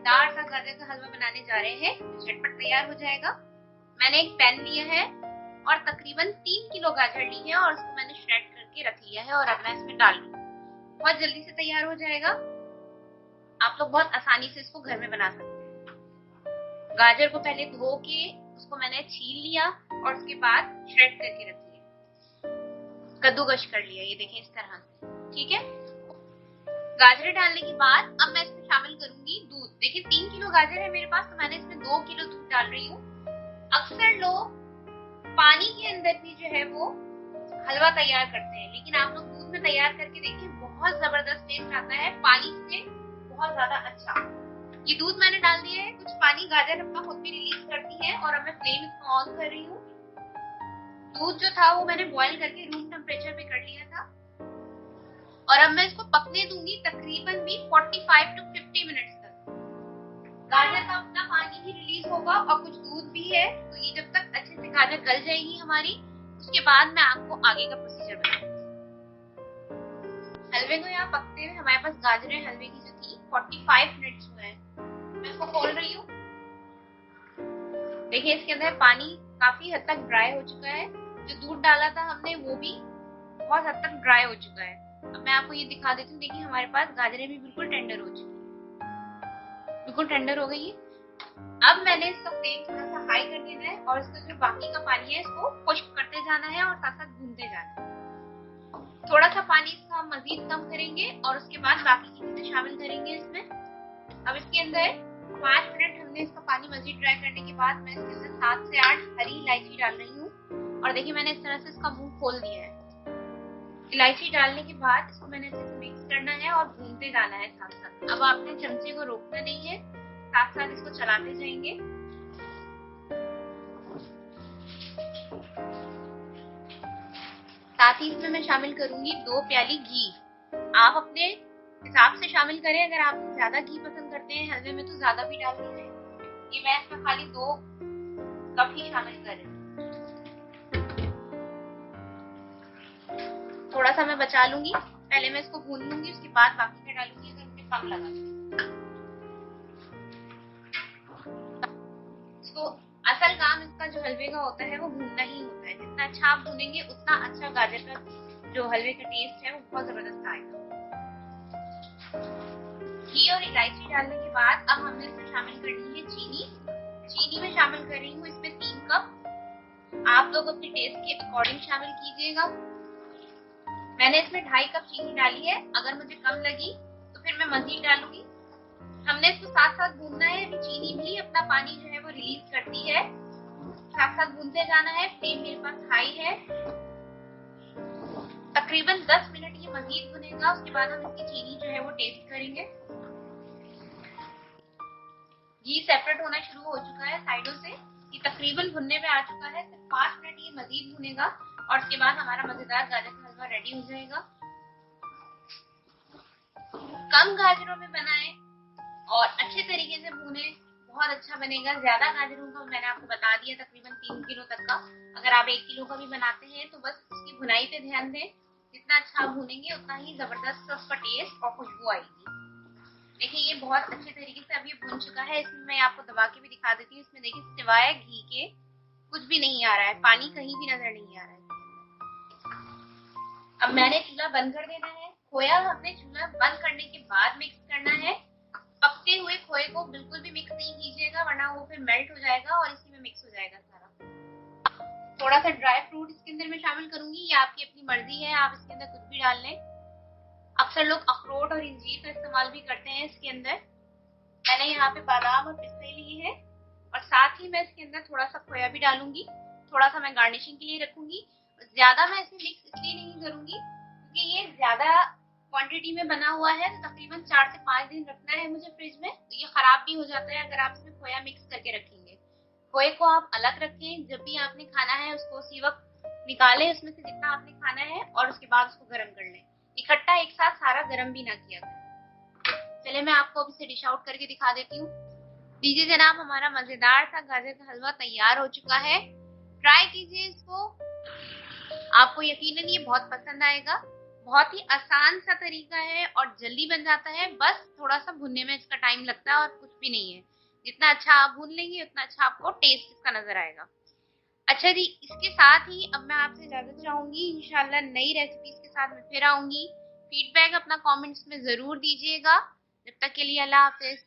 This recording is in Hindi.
मजेदार सा गाजर का हलवा बनाने जा रहे हैं, झटपट तैयार हो जाएगा। मैंने एक पैन लिया है और तकरीबन 3 किलो गाजर ली है और उसको मैंने श्रेड करके रख लिया है और अब मैं इसमें डाल रही हूँ। बहुत जल्दी से तैयार हो जाएगा। आप लोग बहुत आसानी से इसको घर में बना सकते हैं। गाजर को पहले धो के उसको मैंने छील लिया और उसके बाद श्रेड करके रख लिया, कद्दूकश कर लिया। ये देखें इस तरह से, ठीक है। गाजर डालने के बाद अब मैं इसमें शामिल करूंगी दूध। देखिए 3 किलो गाजर है मेरे पास, तो मैंने इसमें 2 किलो दूध डाल रही हूँ। अक्सर लोग पानी के अंदर भी जो है वो हलवा तैयार करते हैं, लेकिन आप लोग दूध में तैयार करके देखिए, बहुत जबरदस्त टेस्ट आता है, पानी से बहुत ज्यादा अच्छा। ये दूध मैंने डाल दिया है, कुछ पानी गाजर अपना खुद भी रिलीज करती है और अब मैं फ्लेम इसको ऑन कर रही हूँ। दूध जो था वो मैंने बॉईल करके रूम टेम्परेचर पे कर लिया था और अब मैं इसको पकने दूंगी तकरीबन भी 45 to 50 मिनट्स तक। गाजर का अपना पानी भी रिलीज होगा और कुछ दूध भी है, तो ये जब तक अच्छे से गाजर गल जाएगी हमारी, उसके बाद मैं आपको आगे का प्रोसीजर बताऊंगी। हलवे को यहाँ पकते हुए हमारे पास गाजरें हलवे की जो थी 45 मिनट्स हुए हैं। मैं इसको खोल रही हूँ। देखिए इसके अंदर पानी काफी हद तक ड्राई हो चुका है, जो दूध डाला था हमने वो भी बहुत हद तक ड्राई हो चुका है। अब मैं आपको ये दिखा देती हूँ। देखिए हमारे पास गाजरें भी बिल्कुल टेंडर हो चुकी है, बिल्कुल टेंडर हो गई है। अब मैंने इसका फ्लेम थोड़ा सा हाई कर देना है और इसका जो बाकी का पानी है इसको खुश्क करते जाना है और साथ साथ भूनते जाना है। थोड़ा सा पानी इसका हम मजीद कम करेंगे और उसके बाद बाकी की चीजें शामिल करेंगे इसमें। अब इसके अंदर 5 मिनट हमने इसका पानी मजीद ड्राई करने के बाद मैं इसके अंदर 7 से 8 हरी इलायची डाल रही हूँ और देखिए मैंने इस तरह से इसका मुंह खोल दिया है। इलायची डालने के बाद इसको मैंने अच्छे से मिक्स करना है और भूनते जाना है साथ साथ। अब आपने चमचे को रोकना नहीं है, साथ साथ इसको चलाते जाएंगे। साथ ही इसमें मैं शामिल करूंगी 2 प्याली घी। आप अपने हिसाब से शामिल करें, अगर आप ज्यादा घी पसंद करते हैं हलवे में तो ज्यादा भी डाल दीजिए। ये मैं इसमें खाली 2 कप ही शामिल कर रही हूँ। थोड़ा सा मैं बचा लूंगी, पहले मैं इसको भून लूंगी, उसके बाद बाकी का डालूंगी अगर मुझे कम लगा। तो असल काम इसका जो हलवे का होता है वो भूनना ही होता है। जितना अच्छा आप भूनेंगे उतना अच्छा गाजर का जो हलवे का टेस्ट है वो बहुत जबरदस्त आएगा। घी और इलायची डालने के बाद अब हमने इसमें शामिल करनी है चीनी। चीनी में शामिल कर रही हूँ इसमें 3 कप। आप लोग अपने टेस्ट के अकॉर्डिंग शामिल कीजिएगा। मैंने इसमें 2.5 कप चीनी डाली है, अगर मुझे कम लगी तो फिर मैं मजीद डालूंगी। हमने इसको साथ साथ भूनना है, अभी चीनी भी अपना पानी जो है वो रिलीज करती है, साथ साथ भूनते जाना है। फ्लेम मेरे पास हाई है। तकरीबन 10 मिनट ये मजीद भुनेगा, उसके बाद हम इसकी चीनी जो है वो टेस्ट करेंगे। घी सेपरेट होना शुरू हो चुका है साइडों से, ये तकरीबन भुनने पे आ चुका है। सिर्फ 5 मिनट ये मजीद भुनेगा और उसके बाद हमारा मजेदार गाजर का हलवा रेडी हो जाएगा। कम गाजरों में बनाएं और अच्छे तरीके से भूने, बहुत अच्छा बनेगा। ज्यादा गाजरों का मैंने आपको बता दिया तकरीबन 3 किलो तक का। अगर आप 1 किलो का भी बनाते हैं तो बस उसकी भुनाई पे ध्यान दें। जितना अच्छा भूनेंगे उतना ही जबरदस्त उसका टेस्ट और खुशबू आएगी। देखिए ये बहुत अच्छे तरीके से अब ये भून चुका है। इसमें मैं आपको दबा के भी दिखा देती हूँ। इसमें देखिए सिवाय घी के कुछ भी नहीं आ रहा है, पानी कहीं भी नजर नहीं आ रहा है। अब मैंने चूल्हा बंद कर देना है। खोया हमने चूल्हा बंद करने के बाद मिक्स करना है। पकते हुए खोए को बिल्कुल भी मिक्स नहीं कीजिएगा, वरना वो फिर मेल्ट हो जाएगा और इसी में मिक्स हो जाएगा सारा। थोड़ा सा ड्राई फ्रूट इसके अंदर मैं शामिल करूंगी, ये आपकी अपनी मर्जी है, आप इसके अंदर कुछ भी डाल लें। अक्सर लोग अखरोट और इंजीर का इस्तेमाल भी करते हैं इसके अंदर। मैंने यहाँ पे बादाम और पिस्ते लिए हैं और साथ ही मैं इसके अंदर थोड़ा सा खोया भी डालूंगी। थोड़ा सा मैं गार्निशिंग के लिए रखूंगी। ज्यादा मैं इसमें मिक्स इसलिए नहीं करूंगी क्योंकि ये ज्यादा क्वांटिटी में बना हुआ है, तो तकरीबन 4 से 5 दिन रखना है मुझे फ्रिज में, तो ये खराब भी हो जाता है अगर आप इसमें खोया मिक्स करके रखेंगे। खोए को आप अलग रखें, जब भी आपने खाना है उसको उसी वक्त निकालें उसमें से जितना आपने खाना है और उसके बाद उसको गर्म कर लें। इकट्ठा एक साथ सारा गर्म भी ना किया करें। चलिए मैं आपको अभी से डिश आउट करके दिखा देती हूँ। लीजिए जनाब, हमारा मजेदार सा गाजर का हलवा तैयार हो चुका है। ट्राई कीजिए इसको, आपको यकीनन ये बहुत पसंद आएगा। बहुत ही आसान सा तरीका है और जल्दी बन जाता है, बस थोड़ा सा भुनने में इसका टाइम लगता है और कुछ भी नहीं है। जितना अच्छा आप भून लेंगे उतना अच्छा आपको टेस्ट इसका नजर आएगा। अच्छा जी, इसके साथ ही अब मैं आपसे इजाजत चाहूंगी, इंशाल्लाह नई रेसिपीज के साथ मैं फिर आऊंगी। फीडबैक अपना कमेंट्स में जरूर दीजिएगा। जब तक के लिए अल्लाह हाफिज।